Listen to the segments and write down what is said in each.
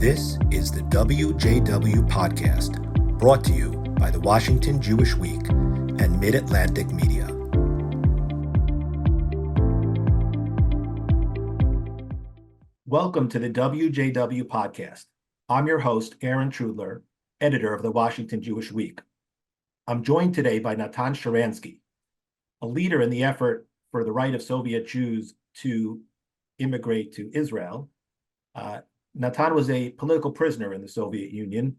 This is the WJW podcast, brought to you by the Washington Jewish Week and Mid-Atlantic Media. Welcome to the WJW podcast. I'm your host, Aaron Trudler, editor of the Washington Jewish Week. I'm joined today by Natan Sharansky, a leader in the effort for the right of Soviet Jews to immigrate to Israel. Natan was a political prisoner in the Soviet Union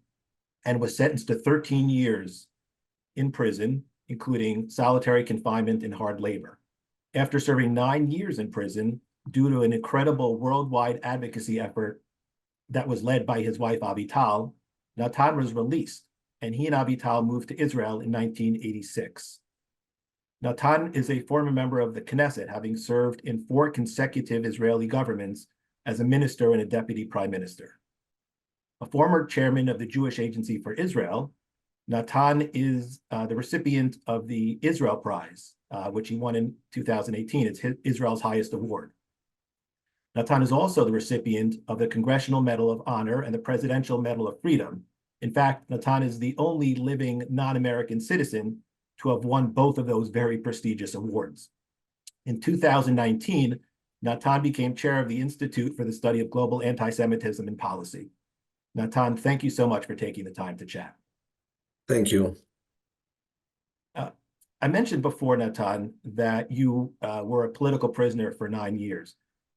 and was sentenced to 13 years in prison, including solitary confinement and hard labor. After serving 9 years in prison, due to an incredible worldwide advocacy effort that was led by his wife Avital, Natan was released, and he and Avital moved to Israel in 1986. Natan is a former member of the Knesset, having served in 4 consecutive Israeli governments as a minister and a deputy prime minister. A former chairman of the Jewish Agency for Israel, Natan is the recipient of the Israel Prize, which he won in 2018. It's Israel's highest award. Natan is also the recipient of the Congressional Medal of Honor and the Presidential Medal of Freedom. In fact, Natan is the only living non-American citizen to have won both of those very prestigious awards. In 2019, Natan became chair of the Institute for the Study of Global Anti-Semitism and Policy. Natan, thank you so much for taking the time to chat. Thank you. I mentioned before, Natan, that you were a political prisoner for 9 years.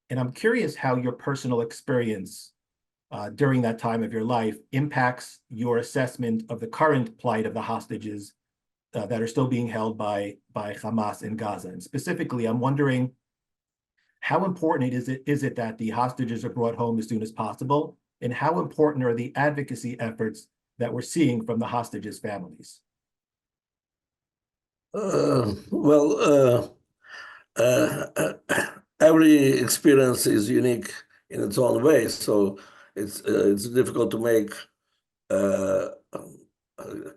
And I'm curious how your personal experience during that time of your life impacts your assessment of the current plight of the hostages that are still being held by Hamas in Gaza. And specifically, I'm wondering, how important is it that the hostages are brought home as soon as possible? And how important are the advocacy efforts that we're seeing from the hostages' families? Every experience is unique in its own way, so it's difficult to make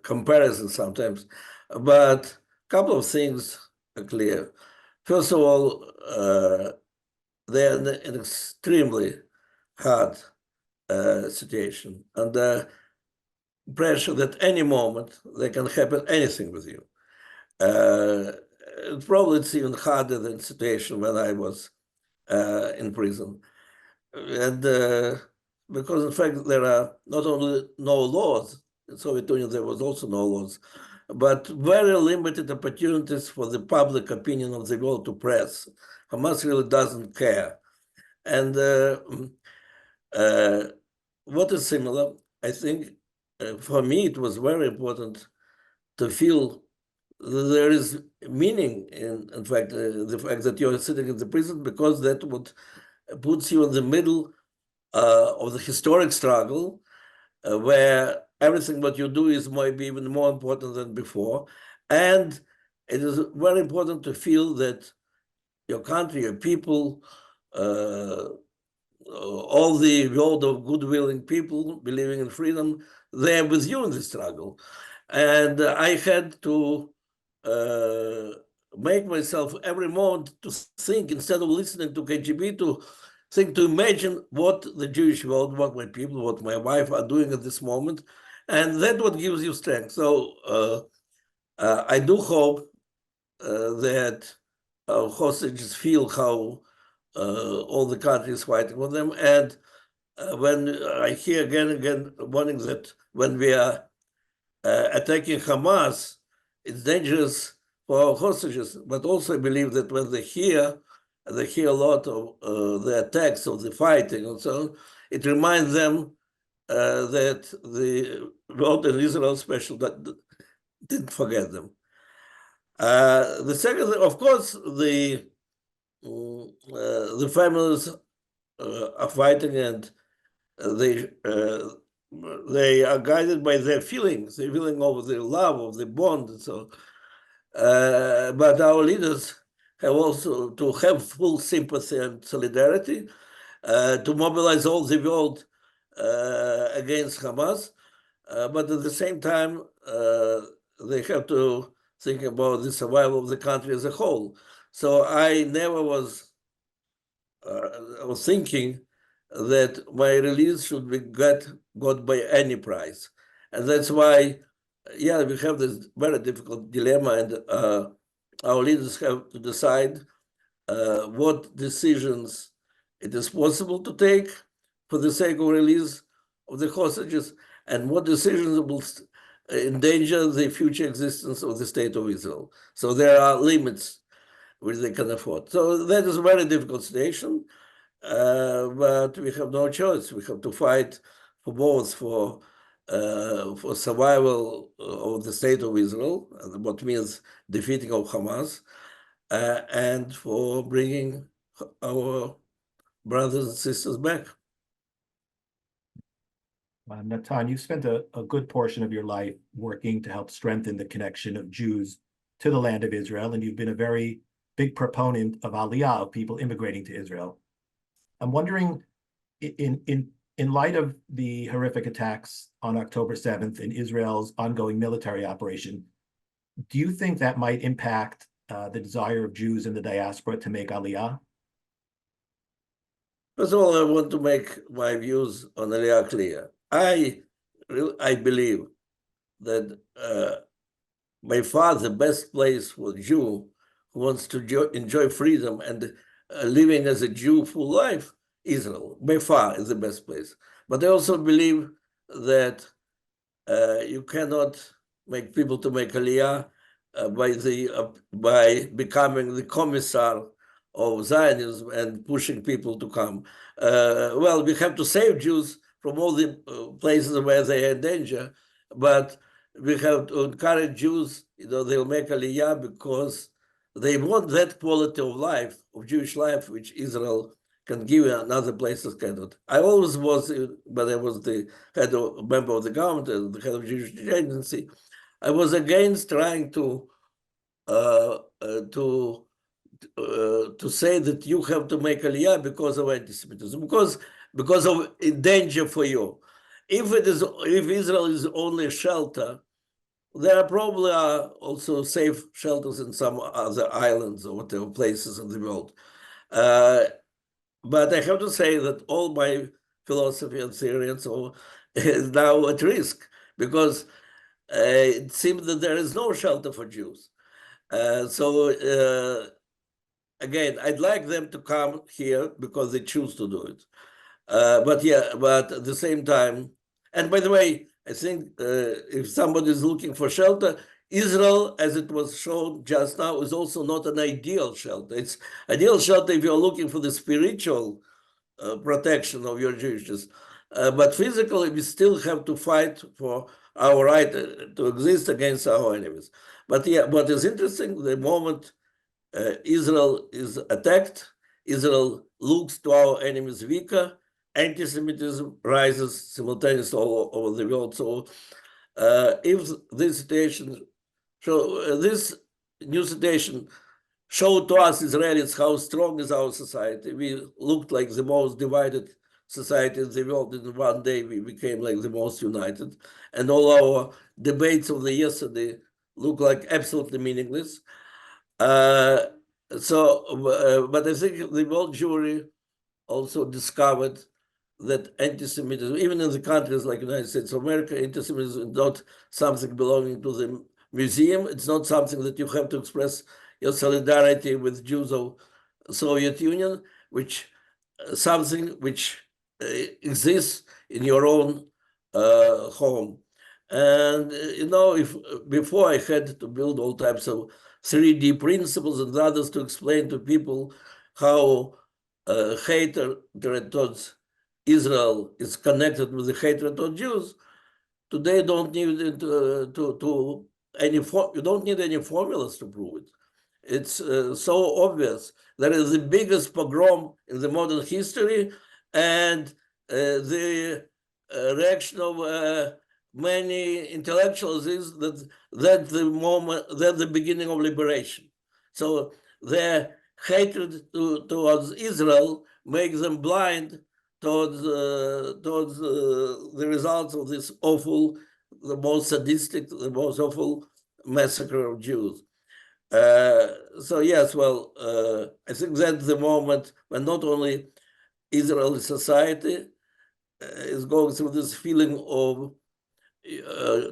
comparisons sometimes. But a couple of things are clear. First of all, they're in an extremely hard situation, under pressure that any moment there can happen anything with you. Probably it's even harder than the situation when I was in prison. And because in fact there are not only no laws, in Soviet Union there was also no laws, but very limited opportunities for the public opinion of the world to press. Hamas really doesn't care. And what is similar, I think, for me, it was very important to feel that there is meaning in fact, the fact that you're sitting in the prison, because that would puts you in the middle of the historic struggle where everything what you do is maybe even more important than before. And it is very important to feel that your country, your people, all the world of good-willing people believing in freedom, they're with you in the struggle. And I had to make myself every moment to think, instead of listening to KGB, to think, to imagine what the Jewish world, what my people, what my wife are doing at this moment. And that's what gives you strength. So I do hope that our hostages feel how all the countries fighting for them. And when I hear again and again warning that when we are attacking Hamas, it's dangerous for our hostages. But also I believe that when they hear a lot of the attacks, of the fighting and so on, it reminds them that the world in Israel special that didn't forget them. The second, of course, the families are fighting, and they are guided by their feelings, the feeling of the love, of the bond, and so. But our leaders have also to have full sympathy and solidarity, to mobilize all the world against Hamas, but at the same time, they have to think about the survival of the country as a whole. So I never was thinking that my release should be got by any price. And that's why, yeah, we have this very difficult dilemma, and our leaders have to decide what decisions it is possible to take for the sake of release of the hostages, and what decisions will endanger the future existence of the state of Israel. So there are limits which they can afford. So that is a very difficult situation, but we have no choice. We have to fight for both, for survival of the state of Israel, what means defeating of Hamas, and for bringing our brothers and sisters back. Natan, you've spent a good portion of your life working to help strengthen the connection of Jews to the land of Israel, and you've been a very big proponent of Aliyah, of people immigrating to Israel. I'm wondering, in light of the horrific attacks on October 7th and Israel's ongoing military operation, do you think that might impact the desire of Jews in the diaspora to make Aliyah? First of all, I want to make my views on Aliyah clear. I believe that by far the best place for a Jew who wants to enjoy freedom and living as a Jew full life, Israel, by far is the best place. But I also believe that you cannot make people to make Aliyah by becoming the commissar of Zionism and pushing people to come. Well, we have to save Jews from all the places where they are in danger, but we have to encourage Jews, they'll make Aliyah because they want that quality of life, of Jewish life, which Israel can give and other places cannot. I always was, but I was the member of the government, the head of Jewish agency. I was against trying to say that you have to make Aliyah because of anti-Semitism, because of danger for you. If Israel is only shelter, there are probably also safe shelters in some other islands or whatever places in the world. But I have to say that all my philosophy and theory and so on is now at risk, because it seems that there is no shelter for Jews. Again, I'd like them to come here because they choose to do it. But at the same time, and by the way, I think if somebody is looking for shelter, Israel, as it was shown just now, is also not an ideal shelter. It's ideal shelter if you're looking for the spiritual protection of your Jewishness. But physically, we still have to fight for our right to exist against our enemies. But yeah, what is interesting, the moment Israel is attacked, Israel looks to our enemies weaker, anti-Semitism rises simultaneously all over the world. So if this situation, this new situation showed to us Israelis how strong is our society. We looked like the most divided society in the world. In one day, we became like the most united. And all our debates of the yesterday look like absolutely meaningless. But I think the world jury also discovered that anti-Semitism, even in the countries like the United States of America, anti-Semitism is not something belonging to the museum. It's not something that you have to express your solidarity with Jews of Soviet Union, which something which exists in your own home. And if before I had to build all types of 3D principles and others to explain to people how hatred towards Israel is connected with the hatred of Jews. Today, you don't need you don't need any formulas to prove it. It's so obvious. That is the biggest pogrom in the modern history, and the reaction of many intellectuals is that that's the beginning of liberation. So their hatred towards Israel makes them blind towards the results of this awful, the most sadistic, the most awful massacre of Jews. So yes, well, I think that's the moment when not only Israeli society is going through this feeling of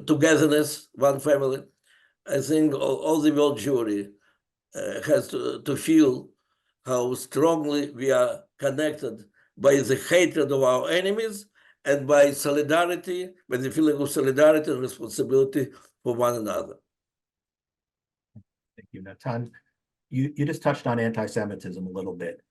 togetherness, one family. I think all the world Jewry has to feel how strongly we are connected by the hatred of our enemies and by solidarity, by the feeling of solidarity and responsibility for one another. Thank you, Natan. You just touched on anti-Semitism a little bit.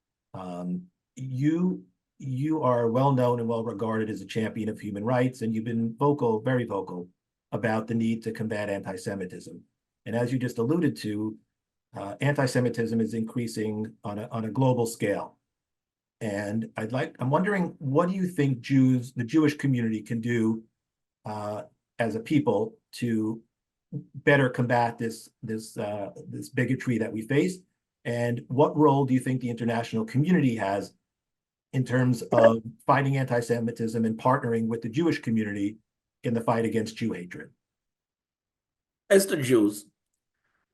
You are well known and well regarded as a champion of human rights, and you've been vocal, very vocal, about the need to combat anti-Semitism. And as you just alluded to, anti-Semitism is increasing on a global scale. And I'm wondering, what do you think the Jewish community can do as a people to better combat this bigotry that we face? And what role do you think the international community has in terms of fighting anti-Semitism and partnering with the Jewish community in the fight against Jew hatred? As to Jews,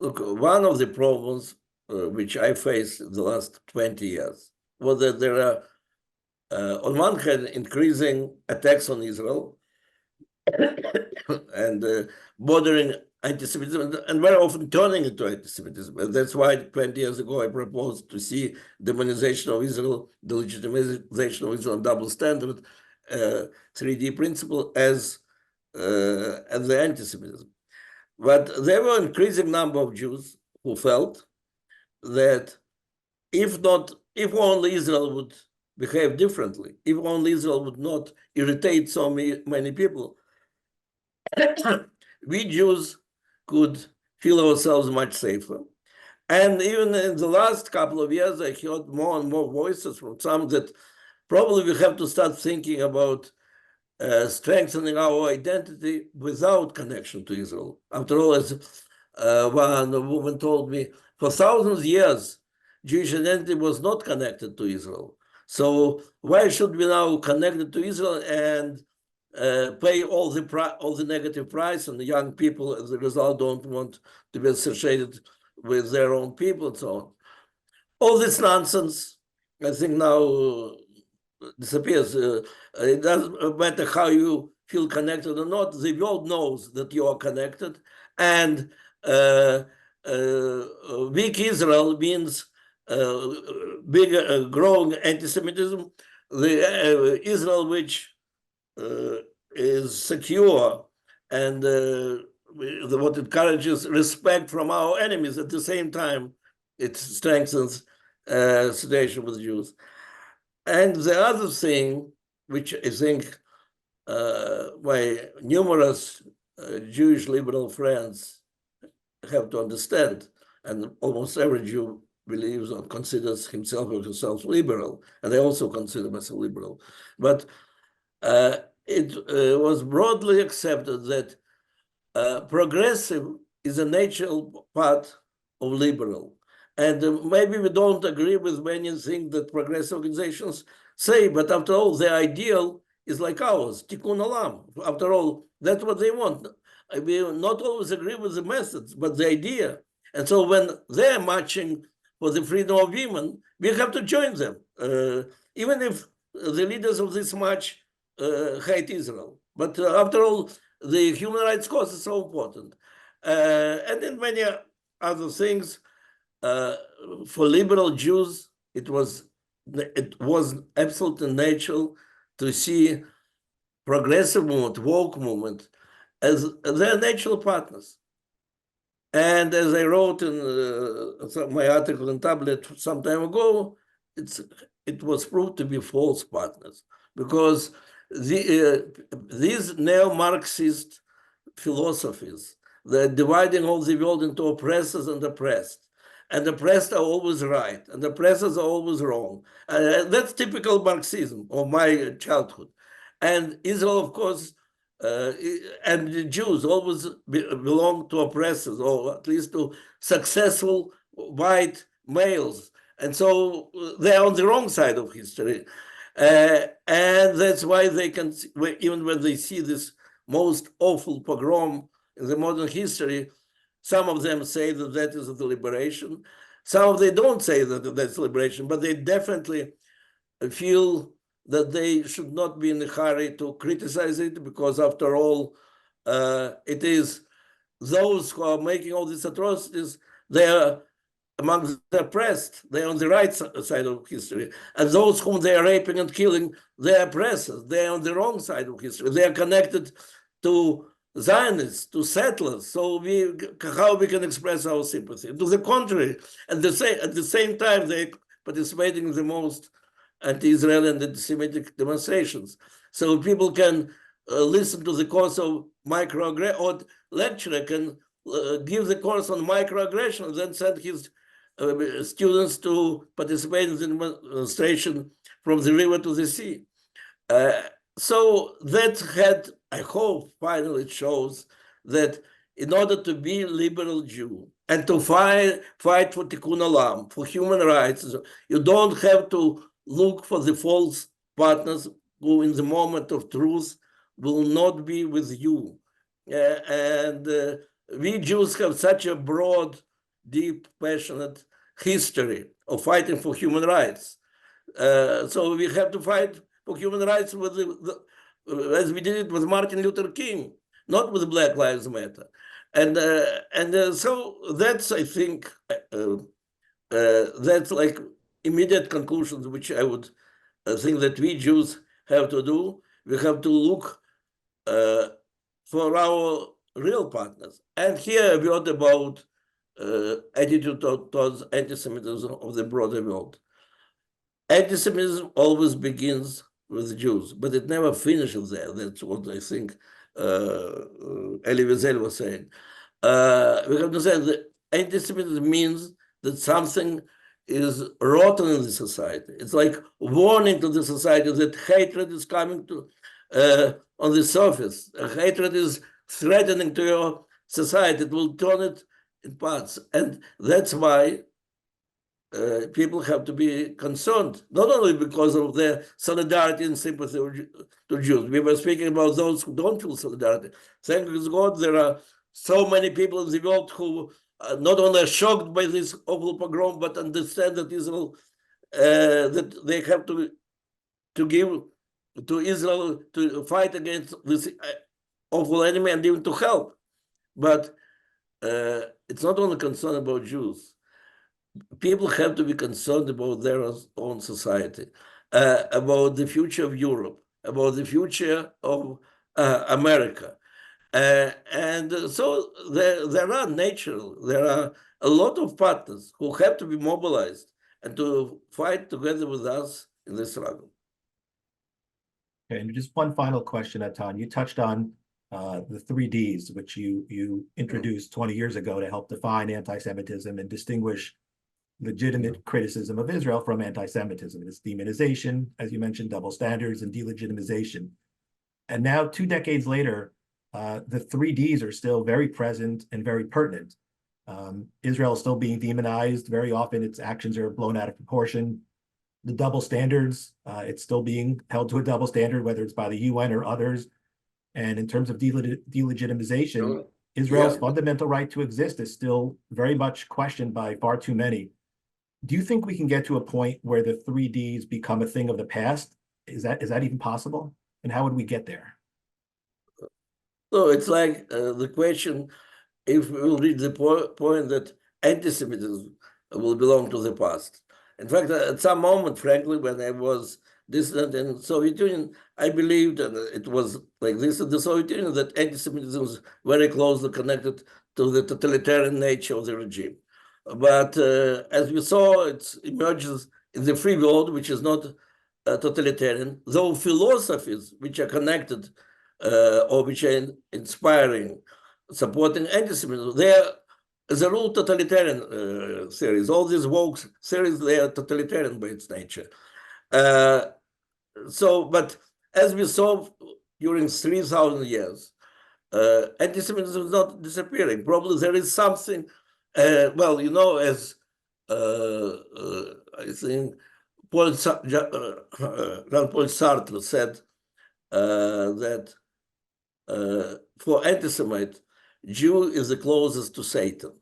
look, one of the problems which I faced in the last 20 years was that there are, on one hand, increasing attacks on Israel and bordering anti-Semitism, and very often turning into anti-Semitism. And that's why 20 years ago I proposed to see demonization of Israel, the legitimization of Israel, double standard, 3D principle as the anti-Semitism. But there were an increasing number of Jews who felt that if only Israel would behave differently, if only Israel would not irritate so many people, we Jews could feel ourselves much safer. And even in the last couple of years, I heard more and more voices from some that probably we have to start thinking about strengthening our identity without connection to Israel. After all, as one woman told me, for thousands of years, Jewish identity was not connected to Israel. So why should we now connect it to Israel and pay all the negative price? And the young people, as a result, don't want to be associated with their own people and so on. All this nonsense, I think now disappears. It doesn't matter how you feel connected or not. The world knows that you are connected, and weak Israel means bigger, growing anti-Semitism. The Israel which is secure and what encourages respect from our enemies. At the same time, it strengthens situation with Jews. And the other thing, which I think my numerous Jewish liberal friends have to understand, and almost every Jew believes or considers himself or herself liberal, and I also consider myself liberal, but it was broadly accepted that progressive is a natural part of liberal. And maybe we don't agree with many things that progressive organizations say, but after all, the ideal is like ours, tikkun olam. After all, that's what they want. We not always agree with the methods, but the idea. And so when they're marching for the freedom of women, we have to join them, even if the leaders of this march hate Israel. But after all, the human rights cause is so important. And in many other things, for liberal Jews, it was absolutely natural to see progressive movement, woke movement, as their natural partners. And as I wrote in my article in Tablet some time ago, it was proved to be false partners, because these neo-Marxist philosophies, they're dividing all the world into oppressors and oppressed. And the oppressed are always right, and the oppressors are always wrong. That's typical Marxism of my childhood. And Israel, of course, and the Jews always belong to oppressors, or at least to successful white males. And so they're on the wrong side of history. And that's why they can, even when they see this most awful pogrom in the modern history, some of them say that that is the liberation. Some of them don't say that that's liberation, but they definitely feel that they should not be in a hurry to criticize it, because after all, it is those who are making all these atrocities, they are among the oppressed, they're on the right side of history. And those whom they are raping and killing, they are oppressors, they're on the wrong side of history. They are connected to Zionists, to settlers. So how we can express our sympathy? To the contrary, at the same time, they're participating in the most anti-Israeli and anti-Semitic demonstrations. So people can listen to the course of microaggression, or lecturer can give the course on microaggression, then send his students to participate in the demonstration from the river to the sea. So that had, I hope, finally shows that in order to be a liberal Jew and to fight for tikkun olam, for human rights, you don't have to look for the false partners who in the moment of truth will not be with you. And we Jews have such a broad, deep, passionate history of fighting for human rights. So we have to fight for human rights with as we did it with Martin Luther King, not with Black Lives Matter. And so that's, I think, that's like immediate conclusions, which I would think that we Jews have to do. We have to look for our real partners. And here a word about attitude towards anti-Semitism of the broader world. Anti-Semitism always begins with Jews, but it never finishes there. That's what I think Elie Wiesel was saying. We have to say that anti-Semitism means that something is rotten in the society. It's like warning to the society that hatred is coming to on the surface. Hatred is threatening to your society. It will turn it in parts. And that's why people have to be concerned, not only because of their solidarity and sympathy to Jews. We were speaking about those who don't feel solidarity. Thank God there are so many people in the world who not only are shocked by this awful pogrom, but understand that Israel, that they have to give to Israel to fight against this awful enemy and even to help. But it's not only concern about Jews. People have to be concerned about their own society, about the future of Europe, about the future of America. And so there are a lot of partners who have to be mobilized and to fight together with us in this struggle. Okay, and just one final question, Natan. You touched on the 3Ds, which you introduced 20 years ago to help define anti-Semitism and distinguish legitimate criticism of Israel from anti-Semitism. It's demonization, as you mentioned, double standards, and delegitimization. And now, 2 decades later, the 3Ds are still very present and very pertinent. Israel is still being demonized. Very often, its actions are blown out of proportion. The double standards, it's still being held to a double standard, whether it's by the UN or others. And in terms of delegitimization, Israel's fundamental right to exist is still very much questioned by far too many. Do you think we can get to a point where the 3Ds become a thing of the past? Is that even possible? And how would we get there? So it's like the question, if we will reach the point that anti-Semitism will belong to the past. In fact, at some moment, frankly, when I was dissident in the Soviet Union, I believed, and it was like this in the Soviet Union, that anti-Semitism was very closely connected to the totalitarian nature of the regime. But as we saw, it emerges in the free world, which is not totalitarian, though philosophies which are connected or which are inspiring, supporting anti-Semitism, they are, as a rule, totalitarian theories. All these woke theories, they are totalitarian by its nature. But as we saw during 3,000 years, anti-Semitism is not disappearing. Probably there is something, as I think Jean-Paul Sartre said that for anti-Semite, Jew is the closest to Satan.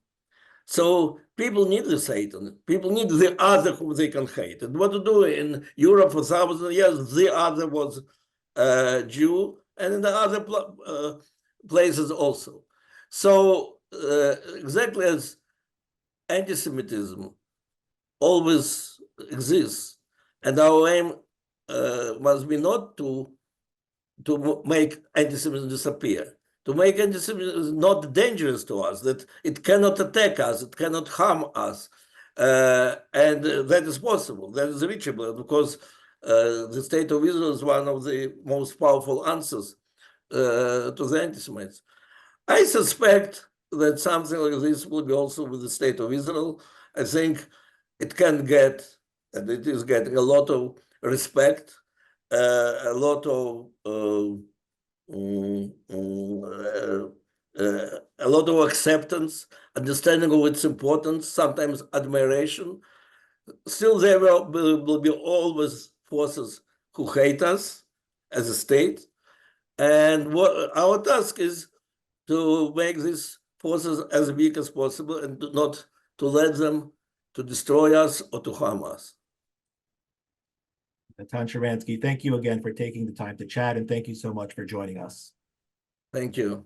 So people need the Satan. People need the other whom they can hate. And what to do in Europe for thousands of years, the other was Jew, and in the other places also. So exactly as anti-Semitism always exists, and our aim must be not to make anti-Semitism disappear, to make anti-Semitism not dangerous to us, that it cannot attack us, it cannot harm us, and that is possible, that is reachable, because the state of Israel is one of the most powerful answers to the anti-Semites. I suspect that something like this will be also with the state of Israel. I think it can get, and it is getting, a lot of respect, a lot of a lot of acceptance, understanding of its importance, sometimes admiration. Still, there will be always forces who hate us as a state. And what our task is to make these forces as weak as possible and not to let them to destroy us or to harm us. Natan Sharansky, thank you again for taking the time to chat, and thank you so much for joining us. Thank you.